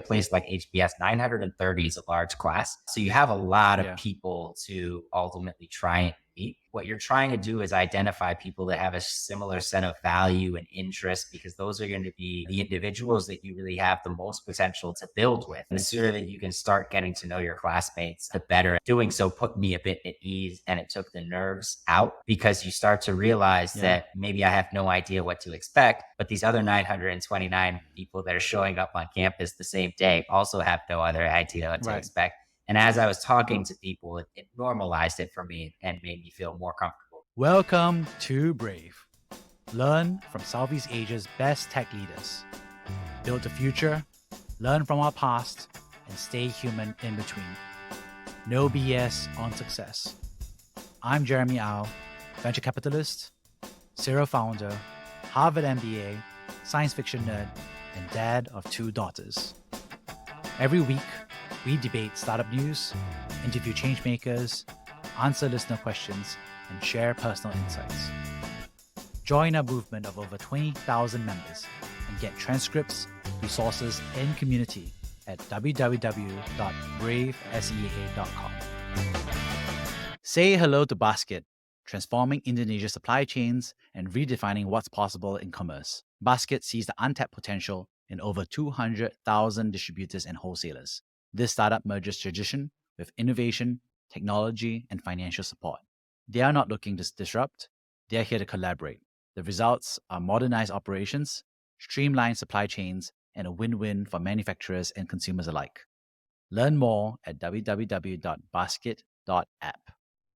A place like HBS, 930 is a large class. So you have a lot of Yeah. people to ultimately try and meet. What you're trying to do is identify people that have a similar set of value and interest, because those are going to be the individuals that you really have the most potential to build with. And the sooner that you can start getting to know your classmates, the better. Doing so put me a bit at ease, and it took the nerves out, because you start to realize Yeah. that maybe I have no idea what to expect, but these other 929 people that are showing up on campus the same day also have no other idea what to Right. expect. And as I was talking to people, it normalized it for me and made me feel more comfortable. Welcome to Brave. Learn from Southeast Asia's best tech leaders. Build the future, learn from our past, and stay human in between. No BS on success. I'm Jeremy Au, venture capitalist, serial founder, Harvard MBA, science fiction nerd, and dad of 2 daughters. Every week, we debate startup news, interview changemakers, answer listener questions, and share personal insights. Join our movement of over 20,000 members and get transcripts, resources, and community at www.bravesea.com. Say hello to Basket, transforming Indonesia's supply chains and redefining what's possible in commerce. Basket sees the untapped potential in over 200,000 distributors and wholesalers. This startup merges tradition with innovation, technology, and financial support. They are not looking to disrupt, they are here to collaborate. The results are modernized operations, streamlined supply chains, and a win-win for manufacturers and consumers alike. Learn more at www.basket.app.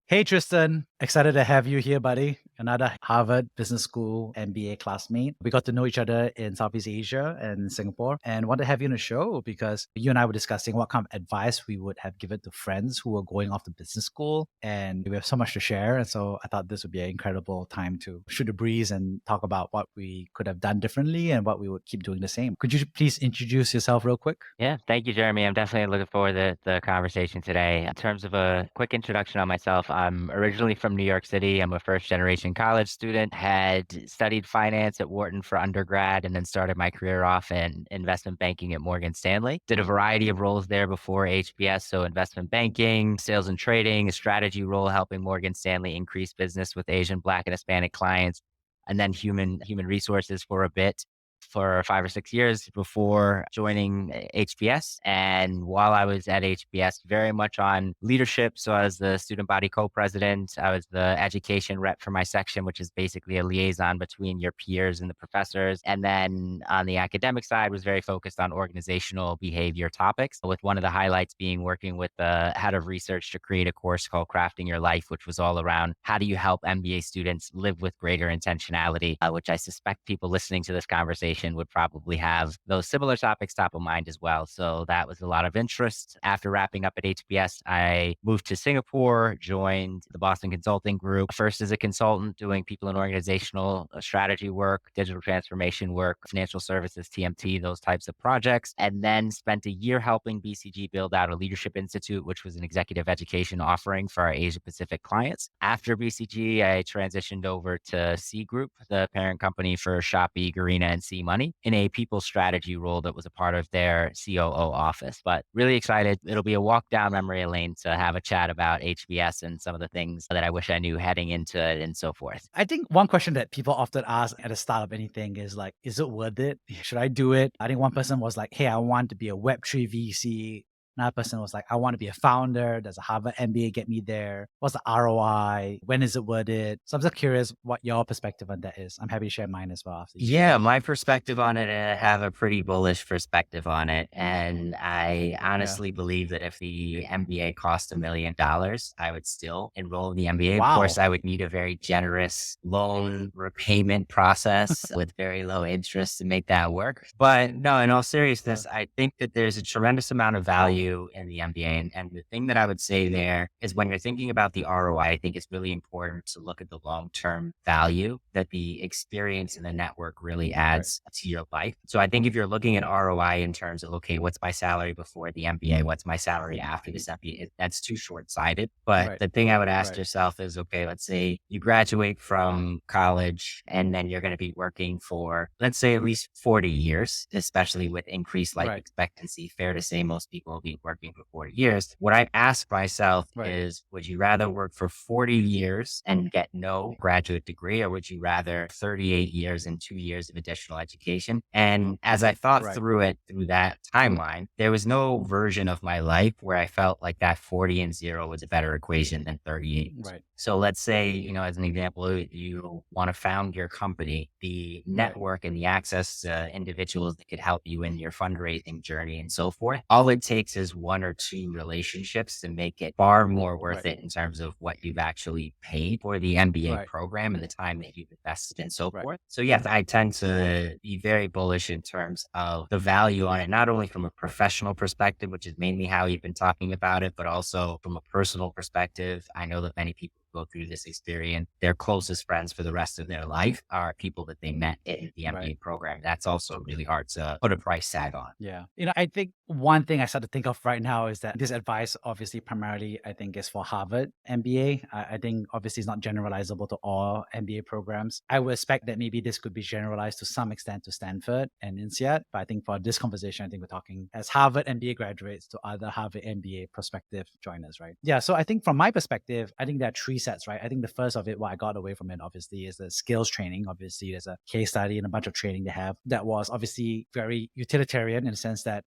Hey, Triston. Excited to have you here, buddy. Another Harvard Business School MBA classmate. We got to know each other in Southeast Asia and Singapore, and want to have you on the show because you and I were discussing what kind of advice we would have given to friends who were going off to business school, and we have so much to share. And so I thought this would be an incredible time to shoot the breeze and talk about what we could have done differently and what we would keep doing the same. Could you please introduce yourself real quick? Yeah, thank you, Jeremy. I'm definitely looking forward to the conversation today. In terms of a quick introduction on myself, I'm originally from New York City. I'm a first generation college student, had studied finance at Wharton for undergrad, and then started my career off in investment banking at Morgan Stanley. Did a variety of roles there before HBS, so investment banking, sales and trading, a strategy role helping Morgan Stanley increase business with Asian, Black, and Hispanic clients, and then human resources for a bit for 5 or 6 years before joining HBS. And while I was at HBS, very much on leadership. So I was the student body co-president. I was the education rep for my section, which is basically a liaison between your peers and the professors. And then on the academic side, was very focused on organizational behavior topics, with one of the highlights being working with the head of research to create a course called Crafting Your Life, which was all around how do you help MBA students live with greater intentionality, which I suspect people listening to this conversation would probably have those similar topics top of mind as well. So that was a lot of interest. After wrapping up at HBS, I moved to Singapore, joined the Boston Consulting Group, first as a consultant doing people and organizational strategy work, digital transformation work, financial services, TMT, those types of projects, and then spent a year helping BCG build out a leadership institute, which was an executive education offering for our Asia Pacific clients. After BCG, I transitioned over to C Group, the parent company for Shopee, Garena, and C Money, in a people strategy role that was a part of their COO office. But really excited. It'll be a walk down memory lane to have a chat about HBS and some of the things that I wish I knew heading into it and so forth. I think one question that people often ask at the start of anything is like, is it worth it? Should I do it? I think one person was like, hey, I want to be a Web3 VC. Another person was like, I want to be a founder. Does a Harvard MBA get me there? What's the ROI? When is it worth it? So I'm just curious what your perspective on that is. I'm happy to share mine as well after you share. Yeah, my perspective on it, I have a pretty bullish perspective on it. And I honestly believe that if the MBA cost $1 million, I would still enroll in the MBA. Of course, Wow. I would need a very generous loan repayment process with very low interest to make that work. But no, in all seriousness, I think that there's a tremendous amount of value value in the MBA. And the thing that I would say there is when you're thinking about the ROI, I think it's really important to look at the long-term value that the experience in the network really adds to your life. So I think if you're looking at ROI in terms of, okay, what's my salary before the MBA? What's my salary after this MBA? That's too short-sighted. But the thing I would ask yourself is, okay, let's say you graduate from college and then you're going to be working for, let's say, at least 40 years, especially with increased life expectancy. Fair to say most people will be working for 40 years. What I ask myself is, would you rather work for 40 years and get no graduate degree, or would you rather 38 years and 2 years of additional education? And as I thought through it, through that timeline, there was no version of my life where I felt like that 40 and 0 was a better equation than 38. So let's say, as an example, you want to found your company, the network and the access to individuals that could help you in your fundraising journey and so forth. All it takes is 1 or 2 relationships to make it far more worth it in terms of what you've actually paid for the MBA program and the time that you've invested and so forth. So yes, I tend to be very bullish in terms of the value on it, not only from a professional perspective, which is mainly how you've been talking about it, but also from a personal perspective. I know that many people go through this experience, their closest friends for the rest of their life are people that they met in the MBA program. That's also really hard to put a price tag on. Yeah. I think one thing I start to think of right now is that this advice, obviously, primarily, I think is for Harvard MBA. I think obviously it's not generalizable to all MBA programs. I would expect that maybe this could be generalized to some extent to Stanford and INSEAD. But I think for this conversation, I think we're talking as Harvard MBA graduates to other Harvard MBA prospective joiners, right? Yeah. So I think from my perspective, I think there are 3 sets, right? I think the first of it, what I got away from it, obviously, is the skills training. Obviously, there's a case study and a bunch of training they have that was obviously very utilitarian in the sense that,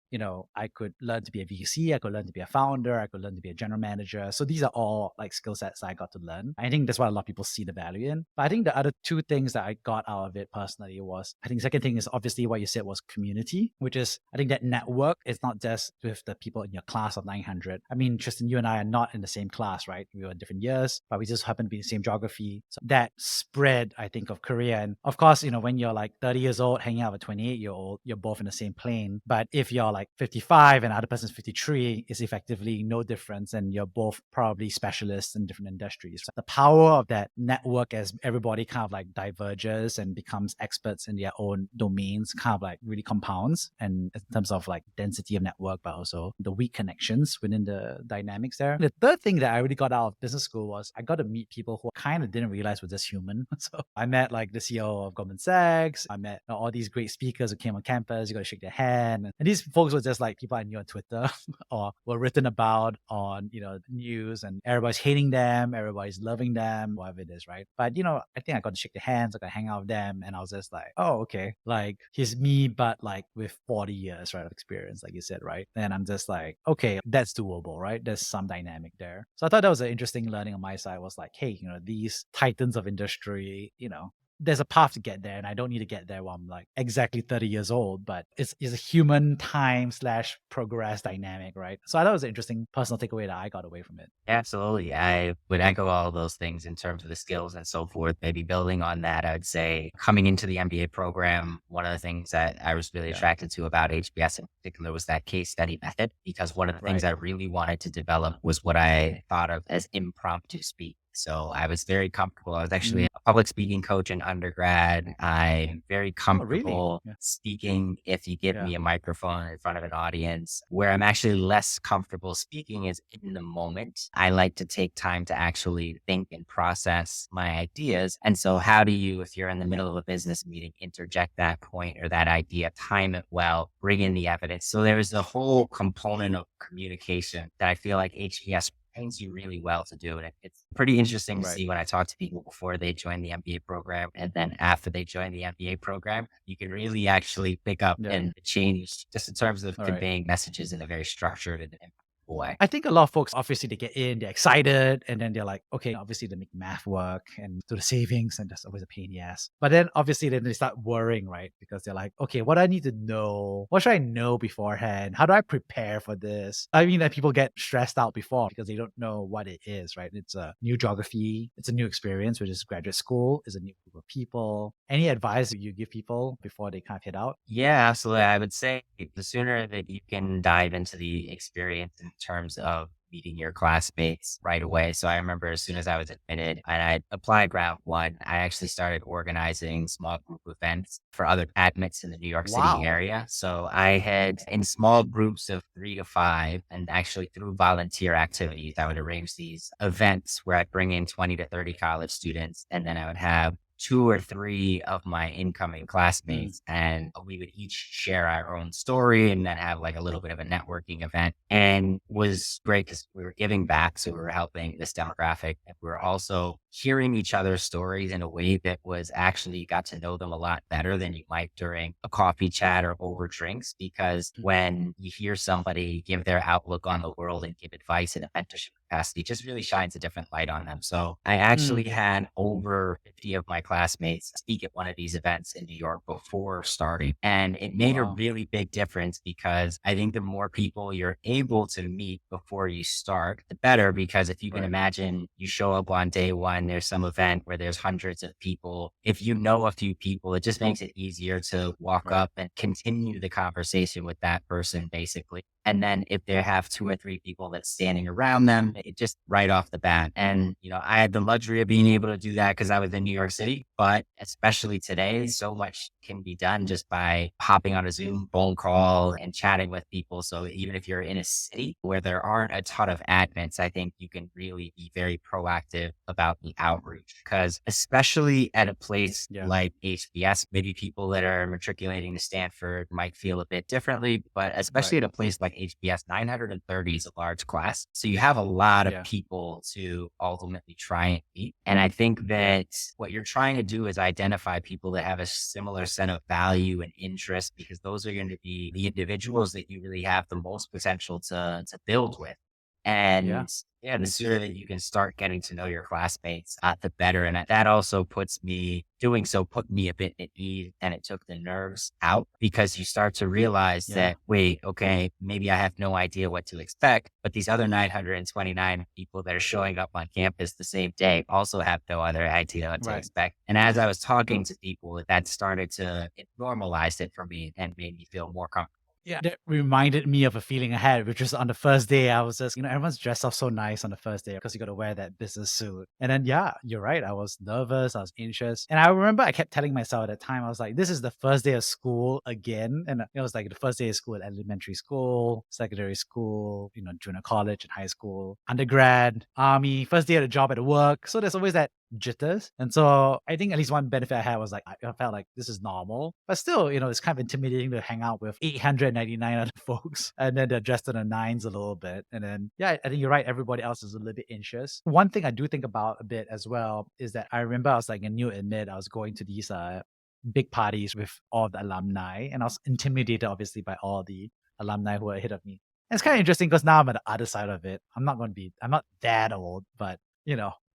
I could learn to be a VC, I could learn to be a founder, I could learn to be a general manager. So these are all like skill sets I got to learn. I think that's what a lot of people see the value in. But I think the other 2 things that I got out of it personally was, I think the second thing is obviously what you said was community, which is, I think that network is not just with the people in your class of 900. I mean, Tristan, you and I are not in the same class, right? We were in different years, but we just happen to be in the same geography. So that spread, I think, of career. And of course, when you're like 30 years old, hanging out with a 28-year-old, you're both in the same plane. But if you're like 55 and the other person's 53, it's effectively no difference. And you're both probably specialists in different industries. So the power of that network as everybody kind of like diverges and becomes experts in their own domains kind of like really compounds. And in terms of like density of network, but also the weak connections within the dynamics there. The third thing that I really got out of business school was I got to meet people who I kind of didn't realize were just human. So I met like the CEO of Goldman Sachs. I met all these great speakers who came on campus. You got to shake their hand. And these folks were just like people I knew on Twitter or were written about on, news, and everybody's hating them. Everybody's loving them, whatever it is, right? But, I think I got to shake their hands. I got to hang out with them. And I was just like, oh, okay. Like here's me, but like with 40 years, right, of experience, like you said, right? And I'm just like, okay, that's doable, right? There's some dynamic there. So I thought that was an interesting learning on my side was like, hey, these titans of industry, there's a path to get there, and I don't need to get there while I'm like exactly 30 years old, but it's a human time / progress dynamic, right? So I thought it was an interesting personal takeaway that I got away from it. Absolutely. I would echo all of those things in terms of the skills and so forth. Maybe building on that, I would say coming into the MBA program, one of the things that I was really attracted to about HBS in particular was that case study method, because one of the things I really wanted to develop was what I thought of as impromptu speak. So I was very comfortable. I was actually a public speaking coach in undergrad. I'm very comfortable speaking if you give me a microphone in front of an audience. Where I'm actually less comfortable speaking is in the moment. I like to take time to actually think and process my ideas. And so how do you, if you're in the middle of a business meeting, interject that point or that idea, time it well, bring in the evidence? So there is a whole component of communication that I feel like HBS trains you really well to do it. It's pretty interesting to see when I talk to people before they join the MBA program and then after they join the MBA program, you can really actually pick up and change just in terms of conveying messages in a very structured and way. I think a lot of folks, obviously, they get in, they're excited, and then they're like, okay, obviously they make math work and do the savings, and that's always a pain in the ass. But then obviously then they start worrying, right? Because they're like, okay, what do I need to know? What should I know beforehand? How do I prepare for this? I mean, that people get stressed out before because they don't know what it is, right? It's a new geography, it's a new experience, which is graduate school, is a new with people. Any advice you give people before they kind of head out? Yeah, absolutely. I would say the sooner that you can dive into the experience in terms of meeting your classmates right away. So I remember as soon as I was admitted and I applied round one, I actually started organizing small group events for other admits in the New York City Wow. area. So I had in small groups of 3 to 5, and actually through volunteer activities, I would arrange these events where I'd bring in 20 to 30 college students, and then I would have 2 or 3 of my incoming Mm, classmates, and we would each share our own story and then have like a little bit of a networking event. And was great because we were giving back. So we were helping this demographic. And we were also hearing each other's stories in a way that was actually got to know them a lot better than you might during a coffee chat or over drinks. Because mm, when you hear somebody give their outlook on the world and give advice in a mentorship capacity, it just really shines a different light on them. So I actually mm. had over 50 of my classmates speak at one of these events in New York before starting. And it made a Wow. really big difference because I think the more people you're able to meet before you start, the better. Because if you can Right. imagine you show up on day one, there's some event where there's hundreds of people. If you know a few people, it just makes it easier to walk Right. up and continue the conversation with that person, basically. And then if they have 2 or 3 people that's standing around them, it just right off the bat. And, I had the luxury of being able to do that because I was in New York City. But especially today, so much can be done just by hopping on a Zoom phone call and chatting with people. So even if you're in a city where there aren't a ton of admins, I think you can really be very proactive about the outreach. Because especially at a place Yeah. like HBS, maybe people that are matriculating to Stanford might feel a bit differently, but Right. especially at a place like HBS, 930 is a large class. So you have a lot of Yeah. people to ultimately try and meet. And I think that what you're trying to do is identify people that have a similar set of value and interest, because those are going to be the individuals that you really have the most potential to build with. Yeah. And yeah, the sooner that you can start getting to know your classmates, the better. And that also doing so put me a bit at ease, and it took the nerves out because you start to realize Yeah. that, wait, okay, maybe I have no idea what to expect, but these other 929 people that are showing up on campus the same day also have no other idea what to Right. expect. And as I was talking to people, that started it normalized it for me and made me feel more comfortable. Yeah, that reminded me of a feeling I had, which was on the first day. I was just, everyone's dressed up so nice on the first day because you got to wear that business suit. And then, yeah, you're right. I was nervous. I was anxious. And I remember I kept telling myself at that time, I was like, this is the first day of school again. And it was like the first day of school at elementary school, secondary school, junior college and high school, undergrad, army, first day of the job at work. So there's always that jitters. And so I think at least one benefit I had was like, I felt like this is normal, but still, it's kind of intimidating to hang out with 899 other folks. And then they're dressed in the nines a little bit. And then, yeah, I think you're right. Everybody else is a little bit anxious. One thing I do think about a bit as well is that I remember I was like a new admit, I was going to these big parties with all the alumni, and I was intimidated obviously by all the alumni who were ahead of me. And it's kind of interesting because now I'm at the other side of it. I'm not that old, but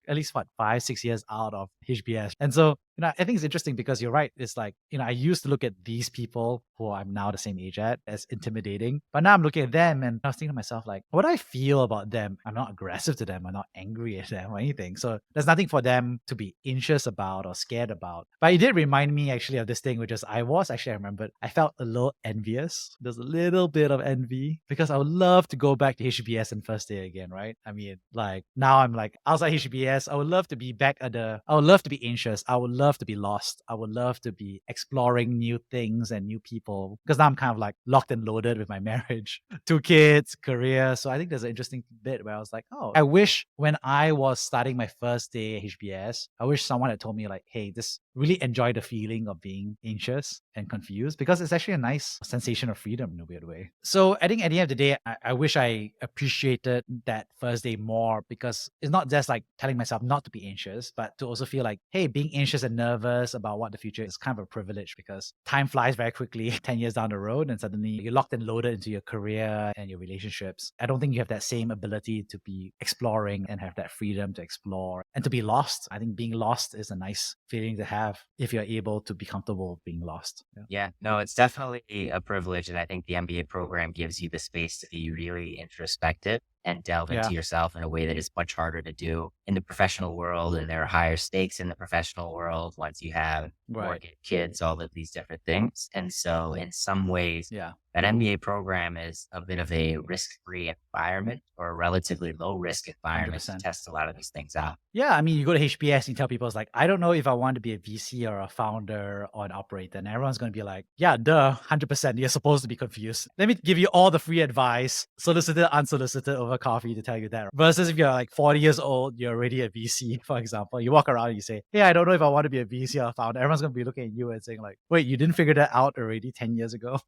at least what 5, 6 years out of HBS. And so, I think it's interesting because you're right. It's like, I used to look at these people who I'm now the same age at as intimidating, but now I'm looking at them and I was thinking to myself, like, what do I feel about them? I'm not aggressive to them. I'm not angry at them or anything. So there's nothing for them to be anxious about or scared about. But it did remind me actually of this thing, which is I remembered, I felt a little envious. There's a little bit of envy because I would love to go back to HBS and first day again, right? I mean, like now I'm like outside HBS. I would love to be back I would love to be anxious. I would love to be lost. I would love to be exploring new things and new people because now I'm kind of like locked and loaded with my marriage, 2 kids, career. So I think there's an interesting bit where I was like, oh, I wish when I was starting my first day at HBS, I wish someone had told me like, hey, this really enjoy the feeling of being anxious and confused because it's actually a nice sensation of freedom in a weird way. So I think at the end of the day, I wish I appreciated that first day more because it's not just like telling myself not to be anxious, but to also feel like, hey, being anxious and nervous about what the future is kind of a privilege because time flies very quickly 10 years down the road and suddenly you're locked and loaded into your career and your relationships. I don't think you have that same ability to be exploring and have that freedom to explore and to be lost. I think being lost is a nice feeling to have if you're able to be comfortable being lost. Yeah. Yeah, no, it's definitely a privilege. And I think the MBA program gives you the space to be really introspective and delve Yeah. into yourself in a way that is much harder to do in the professional world. And there are higher stakes in the professional world once you have Right. mortgage, kids, all of these different things. And so, in some ways, Yeah. that MBA program is a bit of a risk-free environment or a relatively low-risk environment to 100%. test a lot of these things out. Yeah, I mean, you go to HBS and you tell people, it's like, I don't know if I want to be a VC or a founder or an operator. And everyone's going to be like, yeah, duh, 100%. You're supposed to be confused. Let me give you all the free advice, solicited, unsolicited over coffee to tell you that. Versus if you're like 40 years old, you're already a VC, for example. You walk around and you say, hey, I don't know if I want to be a VC or a founder. Everyone's going to be looking at you and saying like, wait, you didn't figure that out already 10 years ago?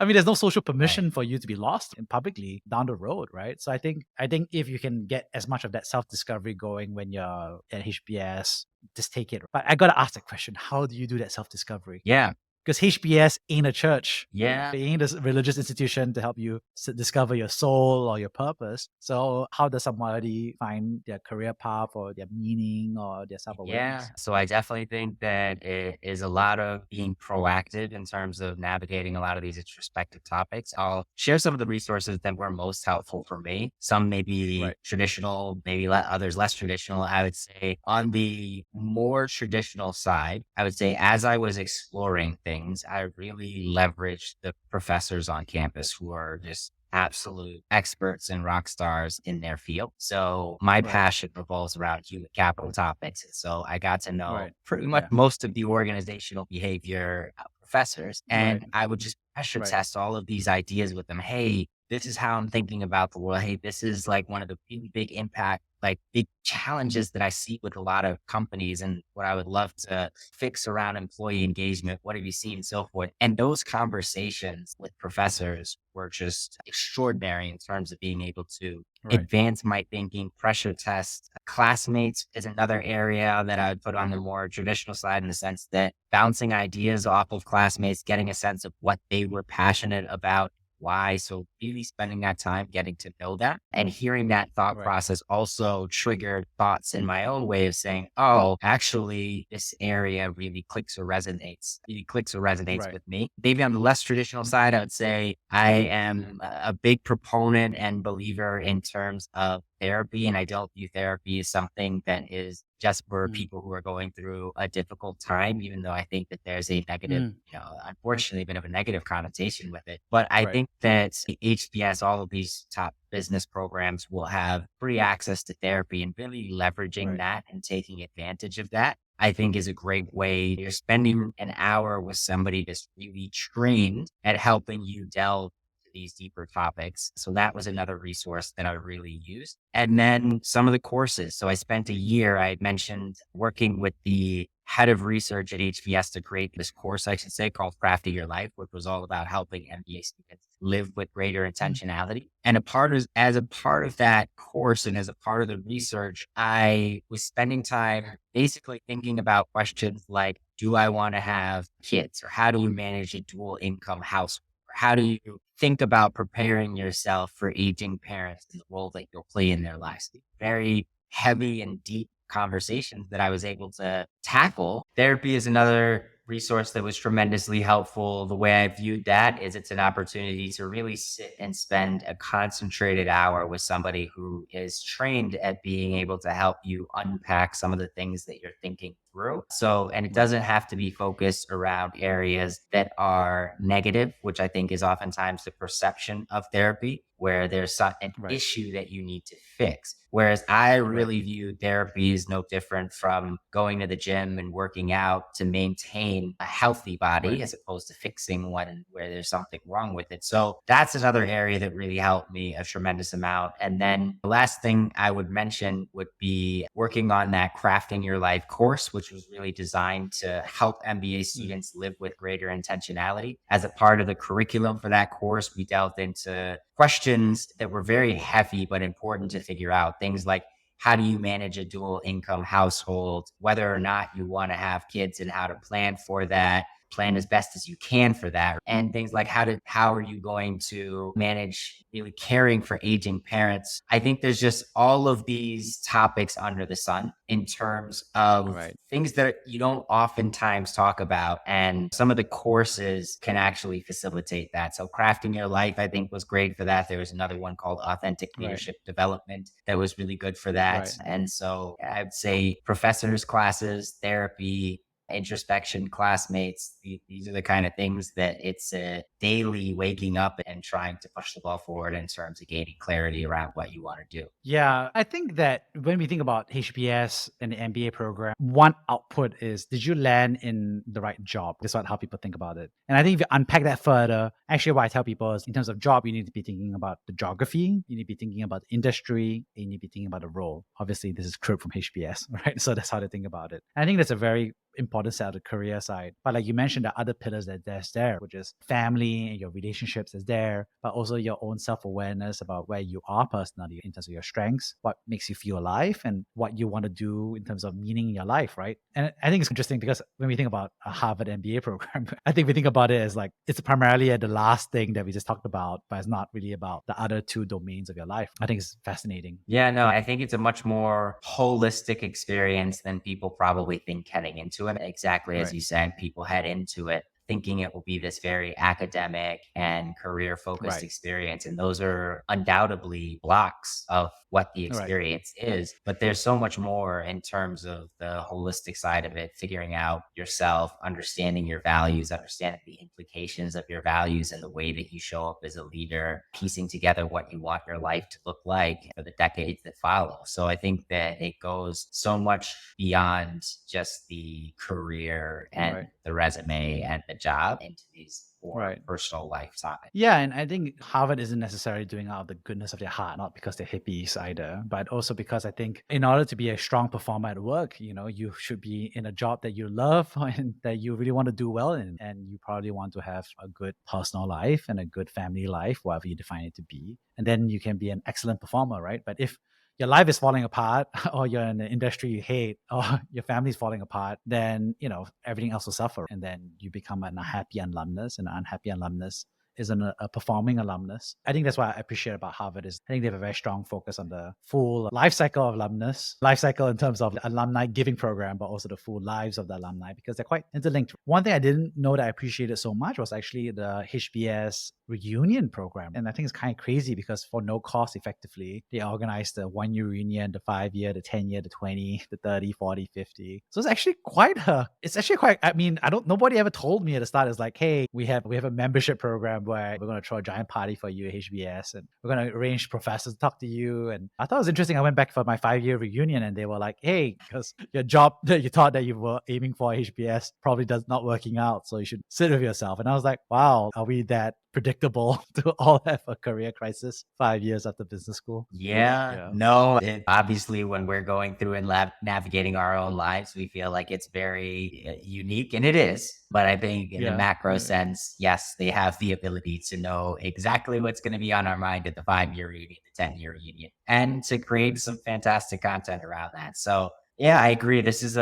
I mean, there's no social permission for you to be lost in publicly down the road, right? So I think if you can get as much of that self-discovery going when you're at HBS, just take it. But I gotta ask the question: how do you do that self-discovery? Yeah. Because HBS ain't a church. Yeah. It ain't a religious institution to help you discover your soul or your purpose. So how does somebody find their career path or their meaning or their self-awareness? Yeah. So I definitely think that it is a lot of being proactive in terms of navigating a lot of these introspective topics. I'll share some of the resources that were most helpful for me. Some may be Right. traditional, maybe others less traditional. I would say on the more traditional side, I would say as I was exploring things, I really leveraged the professors on campus who are just absolute experts and rock stars in their field. So my Right. passion revolves around human capital topics. And so I got to know Right. pretty much Yeah. most of the organizational behavior professors. And Right. I would just pressure Right. test all of these ideas with them. Hey, this is how I'm thinking about the world. Hey, this is like one of the really big impact, like big challenges that I see with a lot of companies and what I would love to fix around employee engagement. What have you seen and so forth? And those conversations with professors were just extraordinary in terms of being able to Right. advance my thinking, pressure test. Classmates is another area that I would put on the more traditional side in the sense that bouncing ideas off of classmates, getting a sense of what they were passionate about, why. So really spending that time getting to know that and hearing that thought Right. process also triggered thoughts in my own way of saying, oh, actually this area really clicks or resonates Right. with me. Maybe on the less traditional side, I would say I am a big proponent and believer in terms of therapy. And I don't view therapy as something that is just for Mm. people who are going through a difficult time, even though I think that there's a negative, Mm. unfortunately, a bit of a negative connotation with it. But I Right. think that HBS, all of these top business programs will have free access to therapy and really leveraging Right. that and taking advantage of that. I think is a great way. You're spending an hour with somebody that's really trained at helping you delve into these deeper topics. So that was another resource that I really used. And then some of the courses. So I spent a year, I had mentioned, working with the head of research at HBS to create this course, I should say, called Crafting Your Life, which was all about helping MBA students live with greater Mm. intentionality. And as a part of that course and as a part of the research, I was spending time basically thinking about questions like, do I want to have kids? Or how do you manage a dual income household? Or how do you think about preparing yourself for aging parents and the role that you'll play in their lives? Very heavy and deep conversations that I was able to tackle. Therapy is another resource that was tremendously helpful. The way I viewed that is it's an opportunity to really sit and spend a concentrated hour with somebody who is trained at being able to help you unpack some of the things that you're thinking through. So, and it Right. doesn't have to be focused around areas that are negative, which I think is oftentimes the perception of therapy, where there's an Right. issue that you need to fix. Whereas I Right. really view therapy as no different from going to the gym and working out to maintain a healthy body Right. as opposed to fixing one where there's something wrong with it. So that's another area that really helped me a tremendous amount. And then the last thing I would mention would be working on that Crafting Your Life course, which was really designed to help MBA Mm. students live with greater intentionality. As a part of the curriculum for that course, we delved into questions that were very heavy but important to figure out. Things like, how do you manage a dual income household, whether or not you want to have kids and how to plan for that? plan as best as you can for that. And things like how are you going to manage really caring for aging parents? I think there's just all of these topics under the sun in terms of Right. things that you don't oftentimes talk about. And some of the courses can actually facilitate that. So Crafting Your Life, I think, was great for that. There was another one called Authentic Right. Leadership Development that was really good for that. Right. And so I'd say professors' classes, therapy, introspection, classmates, these are the kind of things that it's a daily waking up and trying to push the ball forward in terms of gaining clarity around what you want to do. Yeah, I think that when we think about HBS and the MBA program, one output is, did you land in the right job? That's what how people think about it. And I think if you unpack that further, actually what I tell people is, in terms of job, you need to be thinking about the geography, you need to be thinking about the industry, and you need to be thinking about the role. Obviously, this is crib from HBS, right? So that's how to think about it. And I think that's a very important side of the career side. But like you mentioned, the other pillars that's there, which is family and your relationships is there, but also your own self-awareness about where you are personally in terms of your strengths, what makes you feel alive, and what you want to do in terms of meaning in your life, right? And I think it's interesting because when we think about a Harvard MBA program, I think we think about it as like it's primarily the last thing that we just talked about, but it's not really about the other two domains of your life. I think it's fascinating. Yeah, no, I think it's a much more holistic experience than people probably think heading into it. Exactly as Right. you said, people head into it thinking it will be this very academic and career focused Right. experience. And those are undoubtedly blocks of what the Right. experience is. But there's so much more in terms of the holistic side of it, figuring out yourself, understanding your values, understanding the implications of your values and the way that you show up as a leader, piecing together what you want your life to look like for the decades that follow. So I think that it goes so much beyond just the career and Right. the resume and the job into these more Right. personal life topics. Yeah, and I think Harvard isn't necessarily doing it out of the goodness of their heart, not because they're hippies either, but also because I think in order to be a strong performer at work, you should be in a job that you love and that you really want to do well in. And you probably want to have a good personal life and a good family life, whatever you define it to be. And then you can be an excellent performer, right? But if your life is falling apart or you're in an industry you hate or your family's falling apart, then everything else will suffer, and then you become an unhappy alumnus, and an unhappy alumnus isn't a performing alumnus. I think that's what I appreciate about Harvard is I think they have a very strong focus on the full life cycle of alumnus, life cycle in terms of the alumni giving program, but also the full lives of the alumni because they're quite interlinked. One thing I didn't know that I appreciated so much was actually the HBS reunion program. And I think it's kind of crazy because for no cost effectively, they organized the 1 year reunion, the 5 year, the 10 year, the 20, the 30, 40, 50. So it's actually I mean, nobody ever told me at the start, it's like, hey, we have a membership program where we're going to throw a giant party for you at HBS and we're going to arrange professors to talk to you. And I thought it was interesting. I went back for my 5 year reunion and they were like, hey, because your job that you thought that you were aiming for at HBS probably does not working out. So you should sit with yourself. And I was like, wow, are we that predictable to all have a career crisis 5 years after business school? Yeah, no, obviously, when we're going through and navigating our own lives, we feel like it's very unique, and it is. But I think in the macro sense, yes, they have the ability to know exactly what's going to be on our mind at the 5 year reunion, the 10 year reunion, and to create some fantastic content around that. So yeah, I agree. This is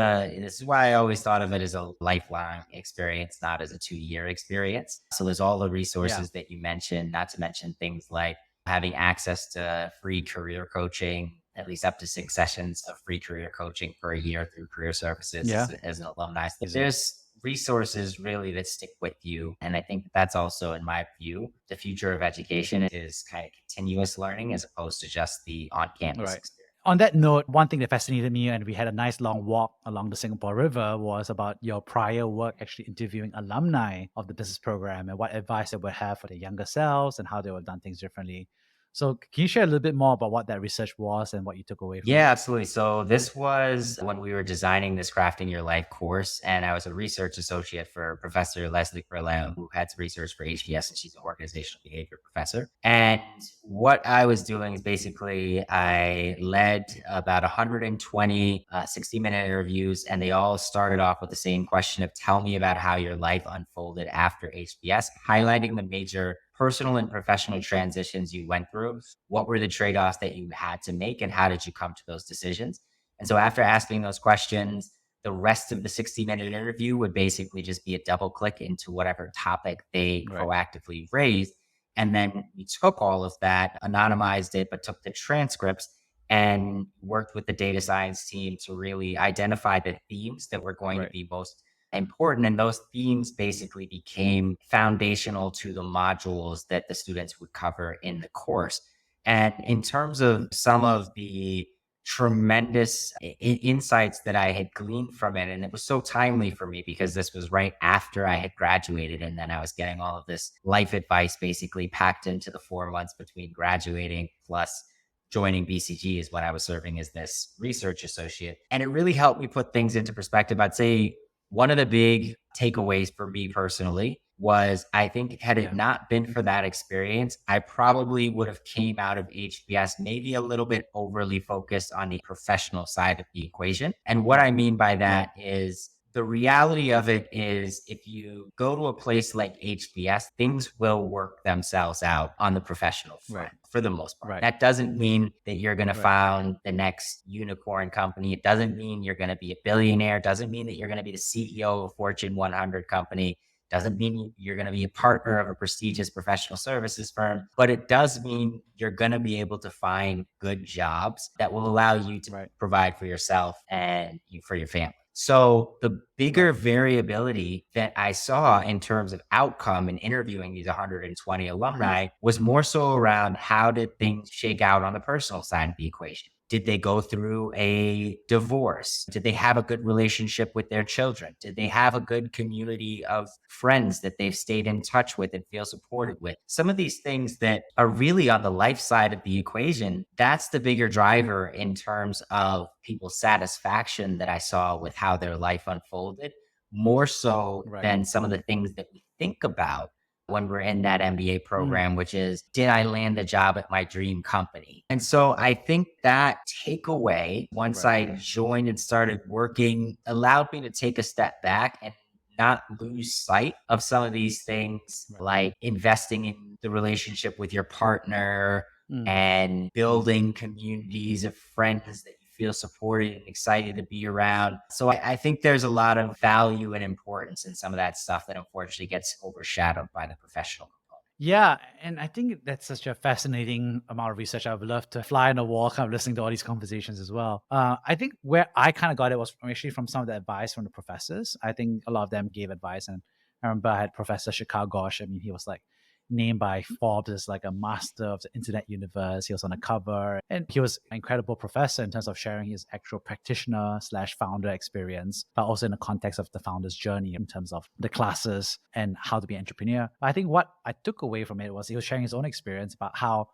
why I always thought of it as a lifelong experience, not as a 2 year experience. So there's all the resources that you mentioned, not to mention things like having access to free career coaching, at least up to 6 sessions of free career coaching per year through career services as an alumni. There's resources really that stick with you. And I think that's also, in my view, the future of education is kind of continuous learning as opposed to just the on-campus experience. On that note, one thing that fascinated me, and we had a nice long walk along the Singapore River, was about your prior work actually interviewing alumni of the business program and what advice they would have for the younger selves and how they would have done things differently. So can you share a little bit more about what that research was and what you took away from it? Yeah, absolutely. So this was when we were designing this Crafting Your Life course, and I was a research associate for Professor Leslie Perlin, who heads research for HBS, and she's an organizational behavior professor. And what I was doing is basically I led about 120 60-minute interviews, and they all started off with the same question of tell me about how your life unfolded after HBS, highlighting the major personal and professional transitions you went through. What were the trade-offs that you had to make and how did you come to those decisions? And so after asking those questions, the rest of the 60-minute interview would basically just be a double click into whatever topic they Right. proactively raised. And then we took all of that, anonymized it, but took the transcripts and worked with the data science team to really identify the themes that were going to Right. be most important. And those themes basically became foundational to the modules that the students would cover in the course. And in terms of some of the tremendous insights that I had gleaned from it, and it was so timely for me because this was right after I had graduated. And then I was getting all of this life advice basically packed into the 4 months between graduating plus joining BCG is when I was serving as this research associate. And it really helped me put things into perspective. I'd say one of the big takeaways for me personally was I think had it not been for that experience, I probably would have came out of HBS maybe a little bit overly focused on the professional side of the equation. And what I mean by that is the reality of it is if you go to a place like HBS, things will work themselves out on the professional front for the most part. That doesn't mean that you're going to found the next unicorn company. It doesn't mean you're going to be a billionaire. It doesn't mean that you're going to be the CEO of a Fortune 100 company. Doesn't mean you're going to be a partner of a prestigious professional services firm, but it does mean you're going to be able to find good jobs that will allow you to provide for yourself and for your family. So the bigger variability that I saw in terms of outcome in interviewing these 120 alumni was more so around how did things shake out on the personal side of the equation? Did they go through a divorce? Did they have a good relationship with their children? Did they have a good community of friends that they've stayed in touch with and feel supported with? Some of these things that are really on the life side of the equation, that's the bigger driver in terms of people's satisfaction that I saw with how their life unfolded, more so than some of the things that we think about when we're in that MBA program, which is, did I land a job at my dream company? And so I think that takeaway, once I joined and started working, allowed me to take a step back and not lose sight of some of these things, like investing in the relationship with your partner and building communities of friends that feel supported and excited to be around. So I think there's a lot of value and importance in some of that stuff that unfortunately gets overshadowed by the professional component. Yeah, and I think that's such a fascinating amount of research. I would love to fly on the wall, kind of listening to all these conversations as well. I think where I kind of got it was actually from some of the advice from the professors. I think a lot of them gave advice, and I remember I had Professor Shikhar Ghosh. I mean, he was like named by Forbes as like a master of the internet universe. He was on the cover, and he was an incredible professor in terms of sharing his actual practitioner / founder experience, but also in the context of the founder's journey in terms of the classes and how to be an entrepreneur. But I think what I took away from it was he was sharing his own experience about how,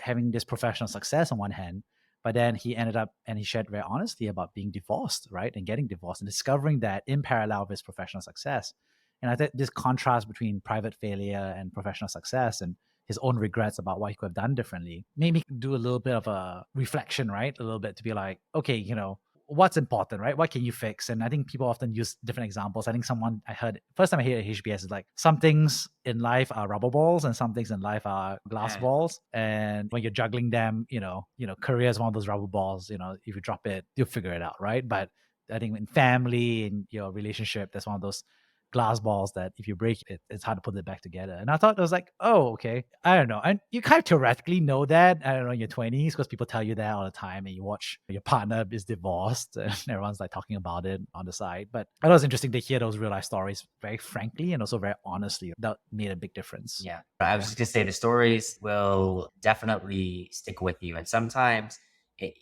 having this professional success on one hand, but then he ended up and he shared very honestly about being divorced, right? And getting divorced and discovering that in parallel with his professional success. And I think this contrast between private failure and professional success and his own regrets about what he could have done differently made me do a little bit of a reflection, right? A little bit to be like, okay, what's important, right? What can you fix? And I think people often use different examples. I think I heard, first time I heard HBS is like, some things in life are rubber balls and some things in life are glass balls. And when you're juggling them, career is one of those rubber balls, if you drop it, you'll figure it out, right? But I think in family, in your relationship, that's one of those glass balls that if you break it, it's hard to put it back together. And I thought it was like, oh, okay. I don't know. And you kind of theoretically know that, I don't know, in your 20s, because people tell you that all the time, and you watch your partner is divorced and everyone's like talking about it on the side. But I thought it was interesting to hear those real life stories very frankly and also very honestly. That made a big difference. Yeah. I was just going to say the stories will definitely stick with you. And sometimes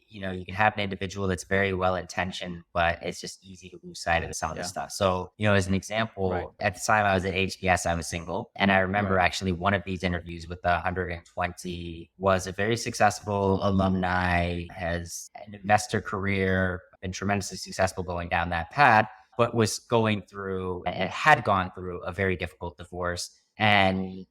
you can have an individual that's very well intentioned, but it's just easy to lose sight of some of the stuff. So, as an example, at the time I was at HBS, I was single. And I remember actually one of these interviews with the 120 was a very successful alumni, has an investor career, been tremendously successful going down that path, but was going through and had gone through a very difficult divorce. And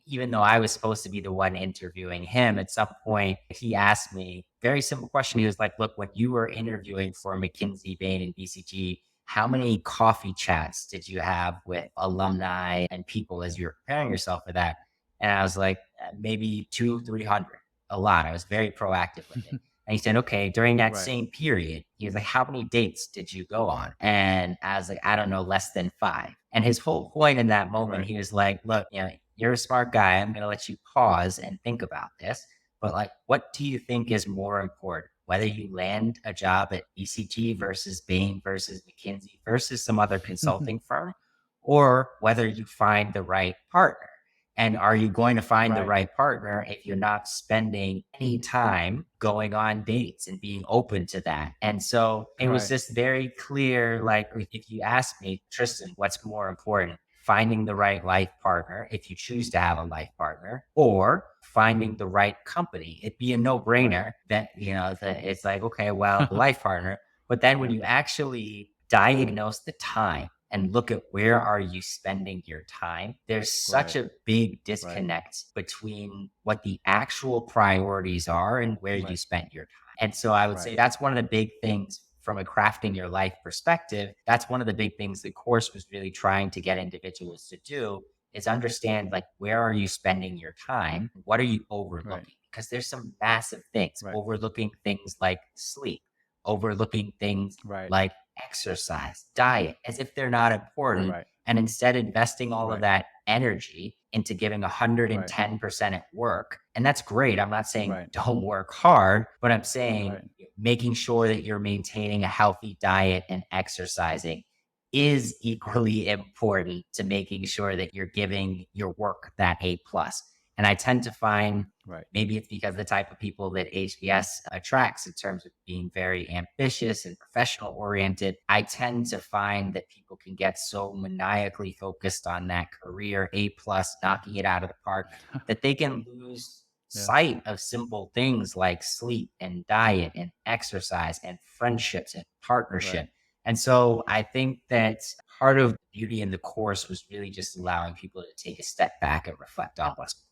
even though I was supposed to be the one interviewing him, at some point he asked me very simple question. He was like, look, when you were interviewing for McKinsey, Bain, and BCG, how many coffee chats did you have with alumni and people as you were preparing yourself for that? And I was like, maybe 200-300, a lot. I was very proactive with it. And he said, okay, during that Right. same period, he was like, how many dates did you go on? And I was like, I don't know, less than 5. And his whole point in that moment, Right. he was like, look, you're a smart guy. I'm going to let you pause and think about this. But like, what do you think is more important? Whether you land a job at BCG versus Bain versus McKinsey versus some other consulting firm, or whether you find the right partner. And are you going to find the Right. right partner if you're not spending any time going on dates and being open to that? And so it was Right. just very clear. Like, if you ask me, Triston, what's more important? Finding the right life partner, if you choose to have a life partner, or finding the right company. It'd be a no brainer that, it's like, okay, well, the life partner. But then when Yeah. you actually diagnose the time and look at where are you spending your time, there's such Right. a big Right. disconnect between what the actual priorities are and where you Right. spent your time. And so I would say Right. that's one of the big things from a crafting your life perspective. That's one of the big things the course was really trying to get individuals to do, is understand, like, where are you spending your time? What are you Right. overlooking? Because there's some massive things, Right. overlooking things like sleep, overlooking things Right. like exercise, diet, as if they're not important. Right. And instead investing all of Right. that energy into giving Right. 110% at work. And that's great. I'm not saying Right. don't work hard, but I'm saying Right. making sure that you're maintaining a healthy diet and exercising is equally important to making sure that you're giving your work that A plus. And I tend to find, Right. maybe it's because the type of people that HBS attracts in terms of being very ambitious and professional oriented, I tend to find that people can get so maniacally focused on that career A plus, knocking it out of the park, that they can lose Yeah. sight of simple things like sleep and diet and exercise and friendships and partnership. Right. And so I think that part of beauty in the course was really just allowing people to take a step back and reflect on what's important.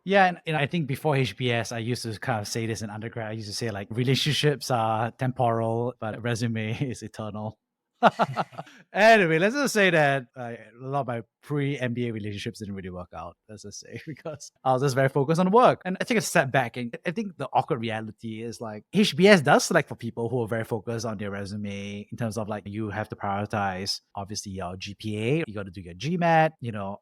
Yeah, and I think before HBS, I used to kind of say this in undergrad. I used to say like relationships are temporal, but resume is eternal. Anyway, let's just say that a lot of my pre-MBA relationships didn't really work out, let's just say, because I was just very focused on work. And I take a step back, and I think the awkward reality is like HBS does select for people who are very focused on their resume in terms of like you have to prioritize, obviously, your GPA, you got to do your GMAT,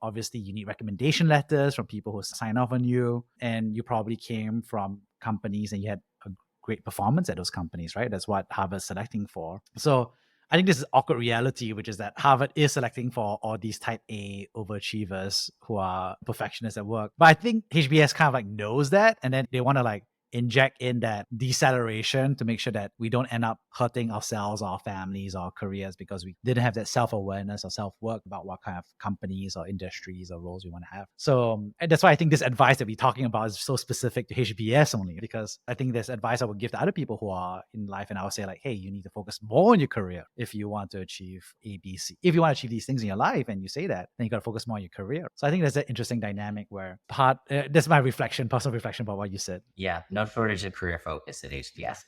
obviously you need recommendation letters from people who sign off on you, and you probably came from companies and you had a great performance at those companies, right? That's what Harvard's selecting for. So I think this is awkward reality, which is that Harvard is selecting for all these type A overachievers who are perfectionists at work. But I think HBS kind of like knows that, and then they want to like inject in that deceleration to make sure that we don't end up hurting ourselves, our families, our careers, because we didn't have that self-awareness or self-work about what kind of companies or industries or roles we want to have. So and that's why I think this advice that we're talking about is so specific to HBS only, because I think there's advice I would give to other people who are in life, and I would say like, hey, you need to focus more on your career if you want to achieve ABC. If you want to achieve these things in your life and you say that, then you got to focus more on your career. So I think there's an interesting dynamic where that's my personal reflection about what you said. Yeah, no shortage of career focus at HBS.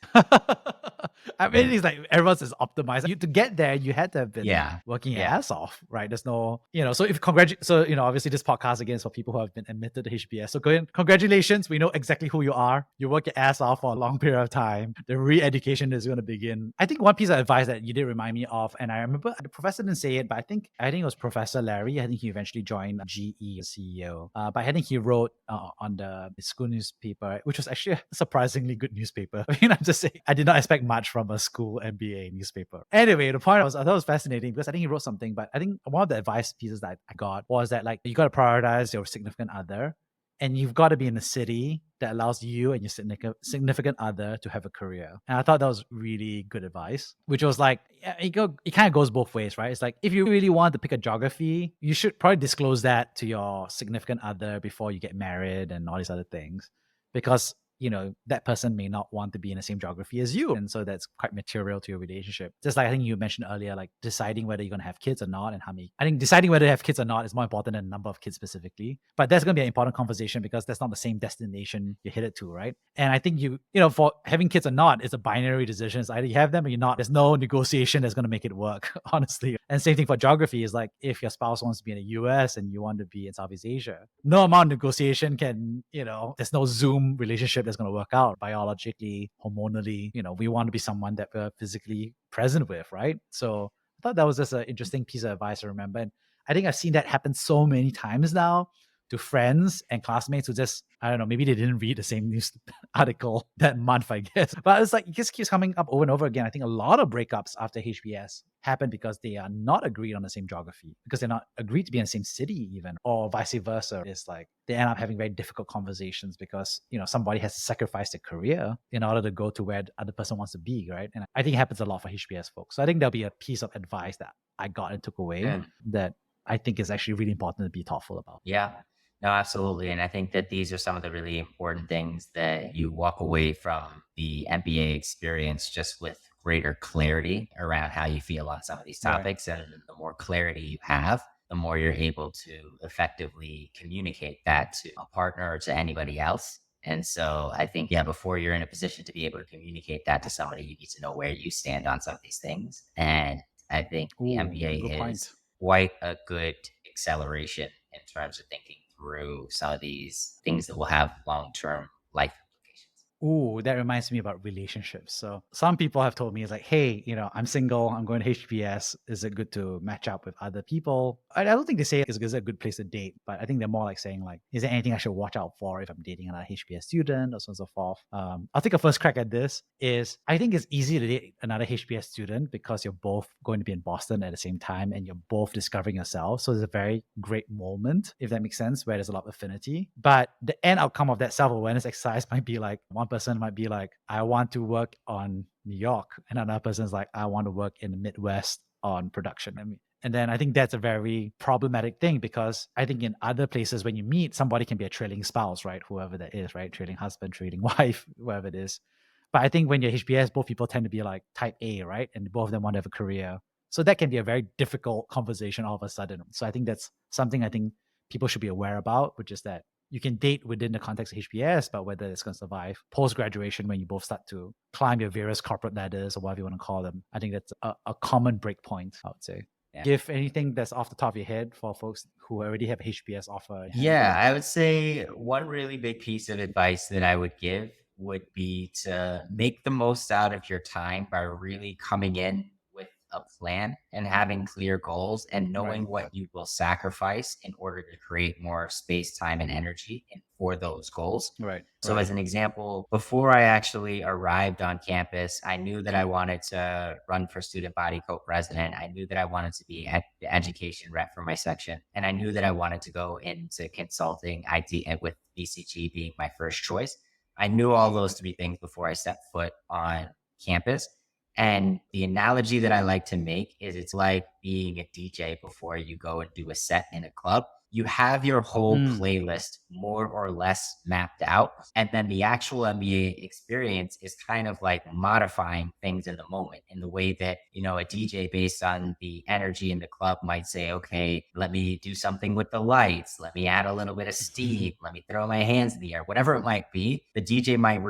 I mean, it's like everyone's is optimized. To get there, you had to have been Yeah. working your Yeah. ass off, right? There's no, so obviously this podcast again is for people who have been admitted to HBS. So congratulations. We know exactly who you are. You work your ass off for a long period of time. The re-education is going to begin. I think one piece of advice that you did remind me of, and I remember the professor didn't say it, but I think it was Professor Larry. I think he eventually joined GE as CEO. But I think he wrote on the school newspaper, which was actually a surprisingly good newspaper. I mean, I'm just saying, I did not expect much from a school MBA newspaper. Anyway, the point I thought it was fascinating because I think he wrote something, but I think one of the advice pieces that I got was that like you got to prioritize your significant other, and you've got to be in a city that allows you and your significant other to have a career. And I thought that was really good advice, which was like, it kind of goes both ways, right? It's like, if you really want to pick a geography, you should probably disclose that to your significant other before you get married and all these other things, because that person may not want to be in the same geography as you. And so that's quite material to your relationship. Just like I think you mentioned earlier, like deciding whether you're going to have kids or not and how many. I think deciding whether to have kids or not is more important than the number of kids specifically. But that's going to be an important conversation because that's not the same destination you're headed to, right? And I think for having kids or not, it's a binary decision. It's either you have them or you're not. There's no negotiation that's going to make it work, honestly. And same thing for geography is like if your spouse wants to be in the US and you want to be in Southeast Asia, no amount of negotiation can, there's no Zoom relationship that's that's going to work out biologically, hormonally. We want to be someone that we're physically present with, right? So I thought that was just an interesting piece of advice I remember. And I think I've seen that happen so many times now to friends and classmates who just, I don't know, maybe they didn't read the same news article that month, I guess. But it's like, it just keeps coming up over and over again. I think a lot of breakups after HBS happen because they are not agreed on the same geography, because they're not agreed to be in the same city even, or vice versa. It's like they end up having very difficult conversations because, somebody has to sacrifice their career in order to go to where the other person wants to be, right? And I think it happens a lot for HBS folks. So I think there'll be a piece of advice that I got and took away that I think is actually really important to be thoughtful about. Yeah. No, absolutely. And I think that these are some of the really important things that you walk away from the MBA experience just with greater clarity around how you feel on some of these Right. topics. And the more clarity you have, the more you're able to effectively communicate that to a partner or to anybody else. And so I think, yeah, before you're in a position to be able to communicate that to somebody, you need to know where you stand on some of these things. And I think the Ooh, MBA good is point. quite a good acceleration in terms of thinking through some of these things that will have long-term life implications. Ooh, that reminds me about relationships. So some people have told me, it's like, hey, I'm single, I'm going to HBS. Is it good to match up with other people? I don't think they say it's a good place to date, but I think they're more like saying, like, is there anything I should watch out for if I'm dating another HBS student or so on and so forth? I'll take a first crack at this. I think it's easy to date another HBS student because you're both going to be in Boston at the same time and you're both discovering yourself. So it's a very great moment, if that makes sense, where there's a lot of affinity. But the end outcome of that self-awareness exercise might be like, one person might be like, I want to work on New York. And another person's like, I want to work in the Midwest on production. And then I think that's a very problematic thing, because I think in other places when you meet, somebody can be a trailing spouse, right? Whoever that is, right? Trailing husband, trailing wife, whoever it is. But I think when you're HBS, both people tend to be like type A, right? And both of them want to have a career. So that can be a very difficult conversation all of a sudden. So I think that's something I think people should be aware about, which is that you can date within the context of HBS, but whether it's going to survive post-graduation when you both start to climb your various corporate ladders or whatever you want to call them, I think that's a common break point, I would say. Yeah. Give anything that's off the top of your head for folks who already have HBS offer. Yeah, I would say one really big piece of advice that I would give would be to make the most out of your time by really coming in with a plan and having clear goals and knowing what you will sacrifice in order to create more space, time, and energy for those goals. Right. So, as an example, before I actually arrived on campus, I knew that I wanted to run for student body co-president. I knew that I wanted to be the education rep for my section. And I knew that I wanted to go into consulting, IT, and with BCG being my first choice. I knew all those to be things before I stepped foot on campus. And the analogy that I like to make is it's like being a DJ before you go and do a set in a club. You have your whole playlist more or less mapped out. And then the actual MBA experience is kind of like modifying things in the moment in the way that, a DJ based on the energy in the club might say, okay, let me do something with the lights. Let me add a little bit of steam. Let me throw my hands in the air, whatever it might be. The DJ might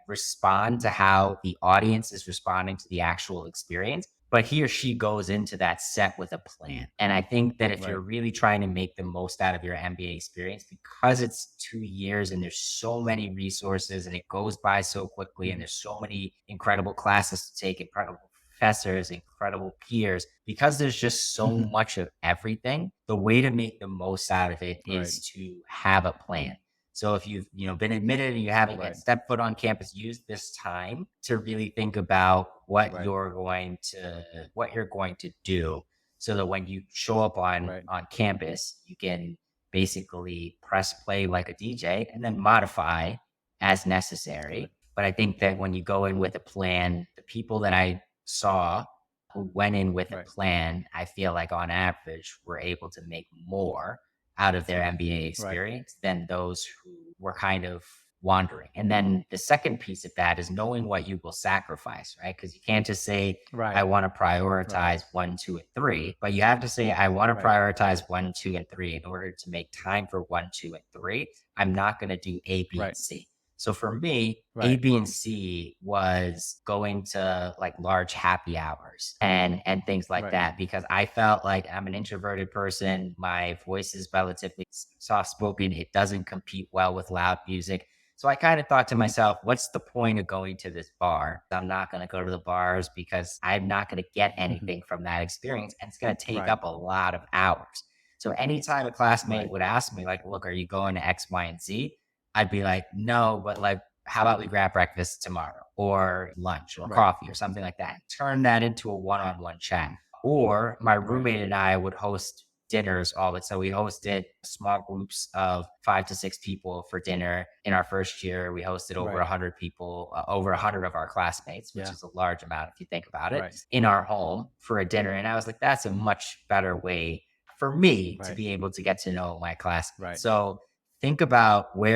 respond to how the audience is responding to the actual experience. But he or she goes into that set with a plan. And I think that if you're really trying to make the most out of your MBA experience, because it's 2 years and there's so many resources and it goes by so quickly and there's so many incredible classes to take, incredible professors, incredible peers, because there's just so much of everything, the way to make the most out of it is to have a plan. So if you've been admitted and you haven't yet stepped foot on campus, use this time to really think about what you're going to do, so that when you show up on campus, you can basically press play like a DJ and then modify as necessary. But I think that when you go in with a plan, the people that I saw who went in with a plan, I feel like on average were able to make more out of their MBA experience than those who were kind of wandering. And then the second piece of that is knowing what you will sacrifice, right? Because you can't just say, I want to prioritize 1, 2, and 3, but you have to say, I want to prioritize 1, 2, and 3 in order to make time for 1, 2, and 3. I'm not going to do A, B, and C. So for me, A, B, and C was going to like large happy hours and things like that, because I felt like I'm an introverted person. My voice is relatively soft spoken. It doesn't compete well with loud music. So I kind of thought to myself, what's the point of going to this bar? I'm not going to go to the bars because I'm not going to get anything from that experience. And it's going to take Right. up a lot of hours. So anytime a classmate Right. would ask me, like, look, are you going to X, Y, and Z? I'd be like, no, but like, how about we grab breakfast tomorrow or lunch or Right. coffee or something like that? Turn that into a one on one chat. Or my roommate and I would host dinners all the time. So we hosted small groups of 5 to 6 people for dinner. In our first year, we hosted over Right. 100 people, over 100 of our classmates, which Yeah. is a large amount if you think about it, Right. in our home for a dinner. And I was like, that's a much better way for me to Right. be able to get to know my classmates. Right. So think about what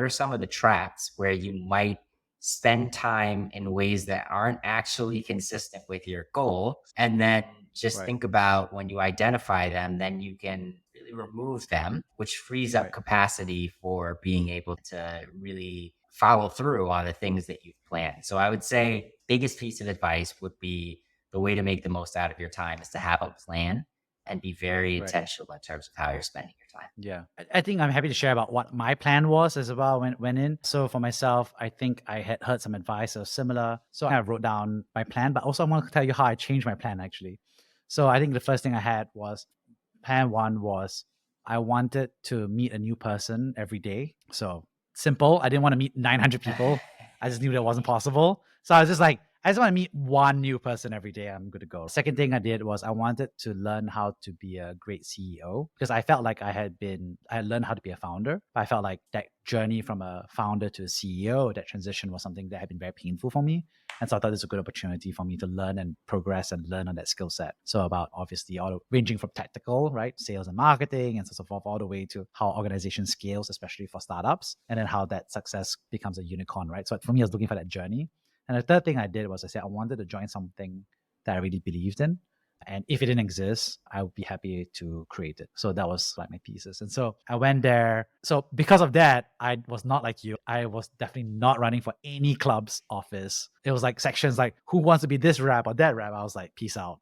are some of the traps where you might spend time in ways that aren't actually consistent with your goal. And then just Right. think about when you identify them, then you can really remove them, which frees up Right. capacity for being able to really follow through on the things that you've planned. So I would say biggest piece of advice would be the way to make the most out of your time is to have a plan and be very Right. intentional in terms of how you're spending your time. Yeah. I think I'm happy to share about what my plan was as well when went in. So for myself, I think I had heard some advice or similar. So I wrote down my plan, but also I want to tell you how I changed my plan actually. So I think the first thing I had was plan one was I wanted to meet a new person every day. So simple. I didn't want to meet 900 people. I just knew that wasn't possible. So I was just like, I just want to meet one new person every day. I'm good to go. Second thing I did was I wanted to learn how to be a great CEO because I felt like I had learned how to be a founder. I felt like that journey from a founder to a CEO, that transition was something that had been very painful for me. And so I thought this was a good opportunity for me to learn and progress and learn on that skill set. So about obviously ranging from tactical, right, sales and marketing and so forth, all the way to how organization scales, especially for startups, and then how that success becomes a unicorn, right? So for me, I was looking for that journey. And the third thing I did was I said I wanted to join something that I really believed in. And if it didn't exist, I would be happy to create it. So that was like my pieces. And so I went there. So because of that, I was not like you. I was definitely not running for any club's office. It was like sections like who wants to be this rep or that rep. I was like, peace out.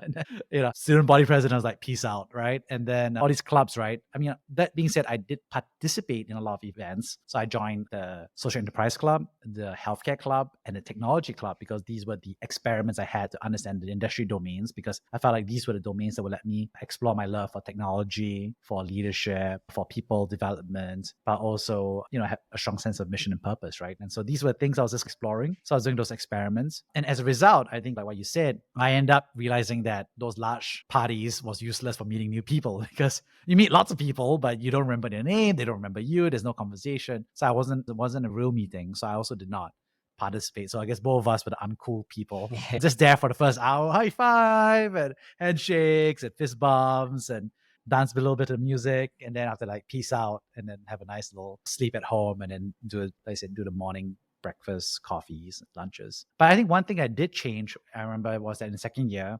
And then, student body president was like, peace out, right? And then all these clubs, right? I mean, that being said, I did participate in a lot of events. So I joined the social enterprise club, the healthcare club, and the technology club because these were the experiments I had to understand the industry domains because I felt like these were the domains that would let me explore my love for technology, for leadership, for people development, but also, have a strong sense of mission and purpose, right? And so these were things I was just exploring. So I was doing those experiments. And as a result, I think like what you said, I end up realizing that those large parties was useless for meeting new people because you meet lots of people, but you don't remember their name, they don't remember you, there's no conversation. So it wasn't a real meeting. So I also did not participate. So I guess both of us were the uncool people, just there for the first hour, high five and handshakes and fist bumps and dance a little bit of music. And then after like peace out and then have a nice little sleep at home and then do the morning breakfast, coffees, lunches. But I think one thing I did change, I remember was that in the second year,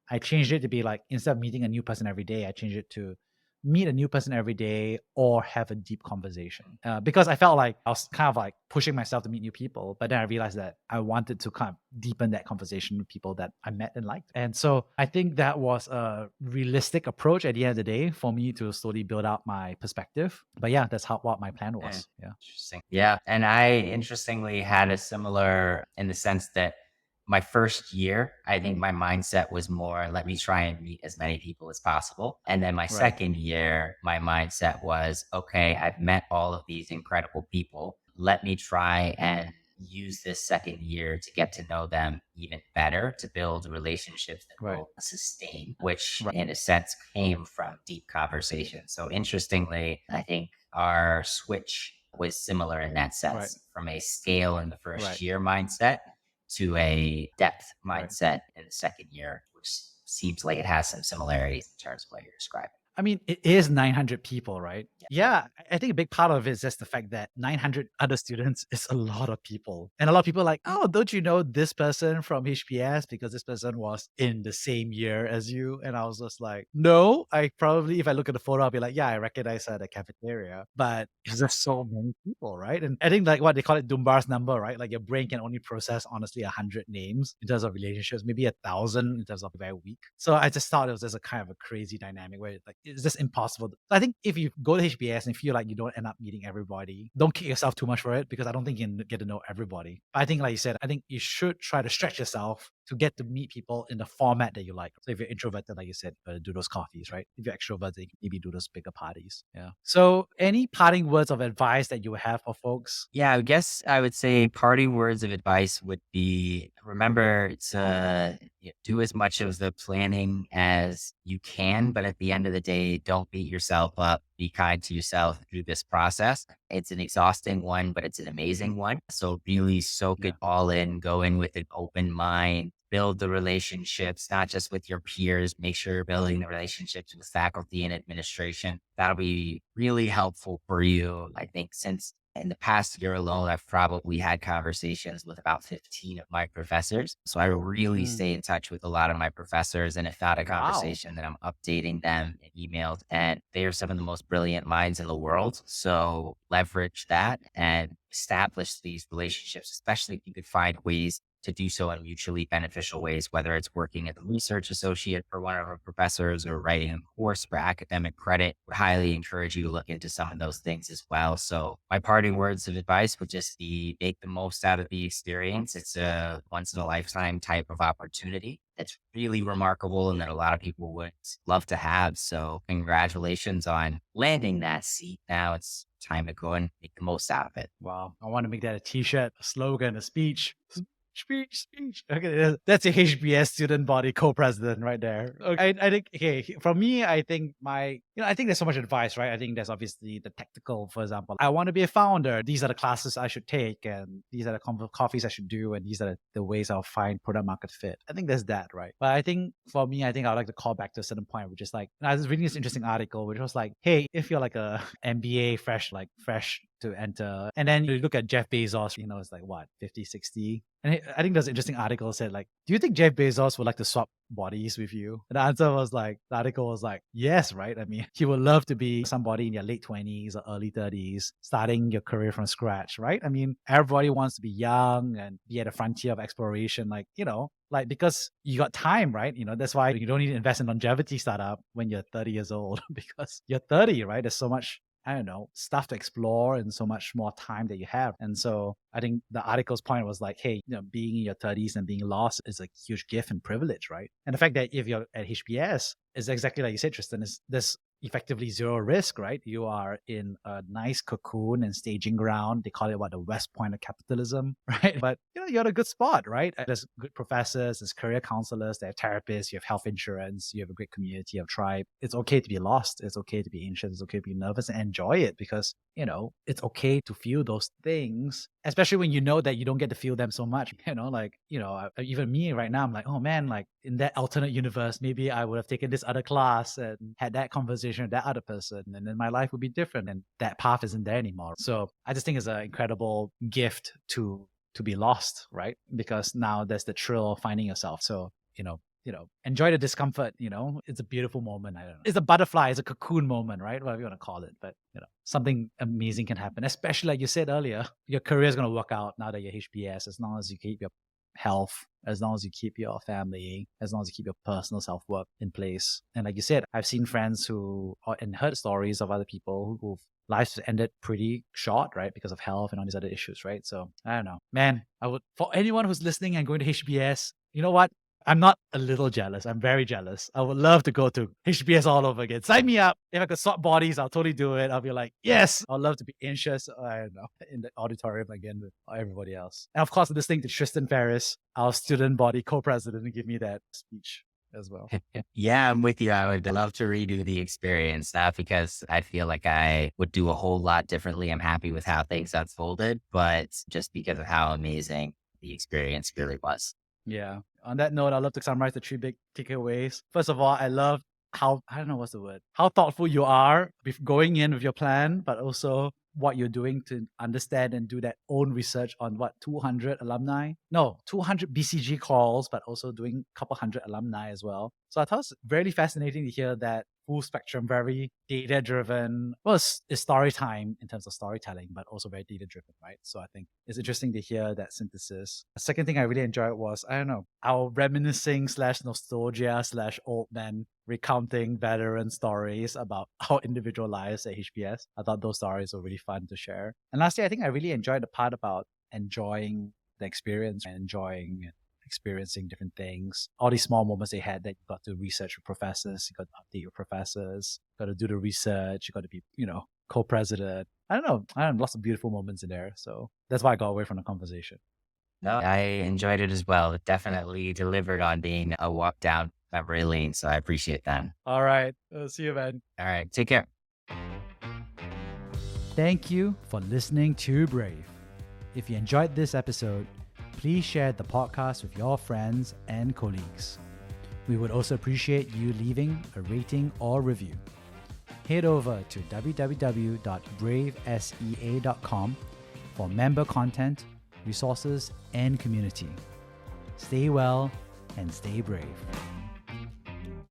I changed it to be like, instead of meeting a new person every day, I changed it to meet a new person every day or have a deep conversation. Because I felt like I was kind of like pushing myself to meet new people, but then I realized that I wanted to kind of deepen that conversation with people that I met and liked. And so I think that was a realistic approach at the end of the day for me to slowly build out my perspective. But yeah, that's what my plan was. Yeah. Interesting. Yeah. And I interestingly had a similar in the sense that my first year, I think my mindset was more, let me try and meet as many people as possible. And then my second year, my mindset was, okay, I've met all of these incredible people. Let me try and use this second year to get to know them even better, to build relationships that will sustain, which in a sense came from deep conversation. So interestingly, I think our switch was similar in that sense, from a scale in the first year mindset to a depth mindset in the second year, which seems like it has some similarities in terms of what you're describing. I mean, it is 900 people, right? Yeah, I think a big part of it is just the fact that 900 other students is a lot of people. And a lot of people are like, oh, don't you know this person from HBS because this person was in the same year as you? And I was just like, no, I probably, if I look at the photo, I'll be like, yeah, I recognize her at the cafeteria. But it's just so many people, right? And I think like what they call it Dunbar's number, right? Like your brain can only process honestly 100 names in terms of relationships, maybe 1,000 in terms of very weak. So I just thought it was just a kind of a crazy dynamic where like it's just impossible. I think if you go to HBS and feel like you don't end up meeting everybody, don't kick yourself too much for it, because I don't think you can get to know everybody. I think, like you said, I think you should try to stretch yourself to get to meet people in the format that you like. So if you're introverted, like you said, do those coffees, right? If you're extroverted, maybe do those bigger parties. Yeah. So any parting words of advice that you would have for folks? Yeah, I guess I would say parting words of advice would be, remember to do as much of the planning as you can, but at the end of the day, don't beat yourself up. Be kind to yourself through this process. It's an exhausting one, but it's an amazing one. So really soak it all in, go in with an open mind, build the relationships, not just with your peers. Make sure you're building the relationships with faculty and administration. That'll be really helpful for you. I think since in the past year alone, I've probably had conversations with about 15 of my professors. So I really stay in touch with a lot of my professors. And if not a conversation, then I'm updating them in emails. And they are some of the most brilliant minds in the world. So leverage that and establish these relationships, especially if you could find ways to do so in mutually beneficial ways, whether it's working as a research associate for one of our professors or writing a course for academic credit. Would highly encourage you to look into some of those things as well. So my parting words of advice would just be make the most out of the experience. It's a once in a lifetime type of opportunity. It's really remarkable and that a lot of people would love to have. So congratulations on landing that seat. Now it's time to go and make the most out of it. Wow. I want to make that a t-shirt, a slogan, a speech. Speech. Okay, that's a HBS student body co-president right there. Okay, I think, okay, for me, I think I think there's so much advice, right? I think there's obviously the technical, for example, I want to be a founder. These are the classes I should take, and these are the coffees I should do, and these are the ways I'll find product market fit. I think there's that, right? But I think for me, I think I'd like to call back to a certain point, which is like, I was reading this interesting article, which was like, hey, if you're like a MBA fresh to enter. And then you look at Jeff Bezos, it's like what, 50, 60? And I think there's an interesting article said like, do you think Jeff Bezos would like to swap bodies with you? And the article was like, yes, right? I mean, he would love to be somebody in your late 20s or early 30s, starting your career from scratch, right? I mean, everybody wants to be young and be at the frontier of exploration, because you got time, right? That's why you don't need to invest in longevity startup when you're 30 years old, because you're 30, right? There's so much, I don't know, stuff to explore and so much more time that you have. And so I think the article's point was like, hey, being in your 30s and being lost is a huge gift and privilege, right? And the fact that if you're at HBS is exactly like you said, Triston, is this effectively zero risk, right? You are in a nice cocoon and staging ground. They call it the West Point of capitalism, right? But you're at a good spot, right? There's good professors, there's career counselors, there are therapists, you have health insurance, you have a great community, you have tribe. It's okay to be lost. It's okay to be anxious. It's okay to be nervous, and enjoy it, because it's okay to feel those things, especially when you know that you don't get to feel them so much. Even me right now, I'm like, oh man, like in that alternate universe, maybe I would have taken this other class and had that conversation with that other person, and then my life would be different, and that path isn't there anymore. So I just think it's an incredible gift to be lost, right? Because now there's the thrill of finding yourself. So, enjoy the discomfort. It's a beautiful moment. I don't know. It's a butterfly, it's a cocoon moment, right? Whatever you want to call it. But, something amazing can happen, especially like you said earlier, your career is going to work out now that you're HBS, as long as you keep your health, as long as you keep your family, as long as you keep your personal self-work in place. And like you said, I've seen friends and heard stories of other people who've lives ended pretty short, right? Because of health and all these other issues, right? So I don't know, man, for anyone who's listening and going to HBS, you know what? I'm not a little jealous. I'm very jealous. I would love to go to HBS all over again. Sign me up. If I could swap bodies, I'll totally do it. I'll be like, yes. I'd love to be anxious, I don't know, in the auditorium again with everybody else. And of course, listening to Triston Francis, our student body co-president, and give me that speech as well. Yeah, I'm with you. I would love to redo the experience, not because I feel like I would do a whole lot differently. I'm happy with how things unfolded, but just because of how amazing the experience really was. Yeah. On that note, I'd love to summarize the 3 big takeaways. First of all, I love how, I don't know what's the word, how thoughtful you are with going in with your plan, but also what you're doing to understand and do that own research on 200 alumni? No, 200 BCG calls, but also doing a couple hundred alumni as well. So I thought it was really fascinating to hear that full spectrum, very data driven. Well, it's story time in terms of storytelling, but also very data driven, right? So I think it's interesting to hear that synthesis. The second thing I really enjoyed was, I don't know, our reminiscing / nostalgia / old man recounting veteran stories about our individual lives at HBS. I thought those stories were really fun to share. And lastly, I think I really enjoyed the part about enjoying the experience and enjoying experiencing different things. All these small moments they had that you got to research with professors, you got to update your professors, got to do the research, you got to be, co-president. I don't know, lots of beautiful moments in there. So that's why I got away from the conversation. No, I enjoyed it as well. It definitely delivered on being a walk down memory lane. So I appreciate that. All right. See you, man. All right. Take care. Thank you for listening to Brave. If you enjoyed this episode, please share the podcast with your friends and colleagues. We would also appreciate you leaving a rating or review. Head over to www.bravesea.com for member content, resources, and community. Stay well and stay brave.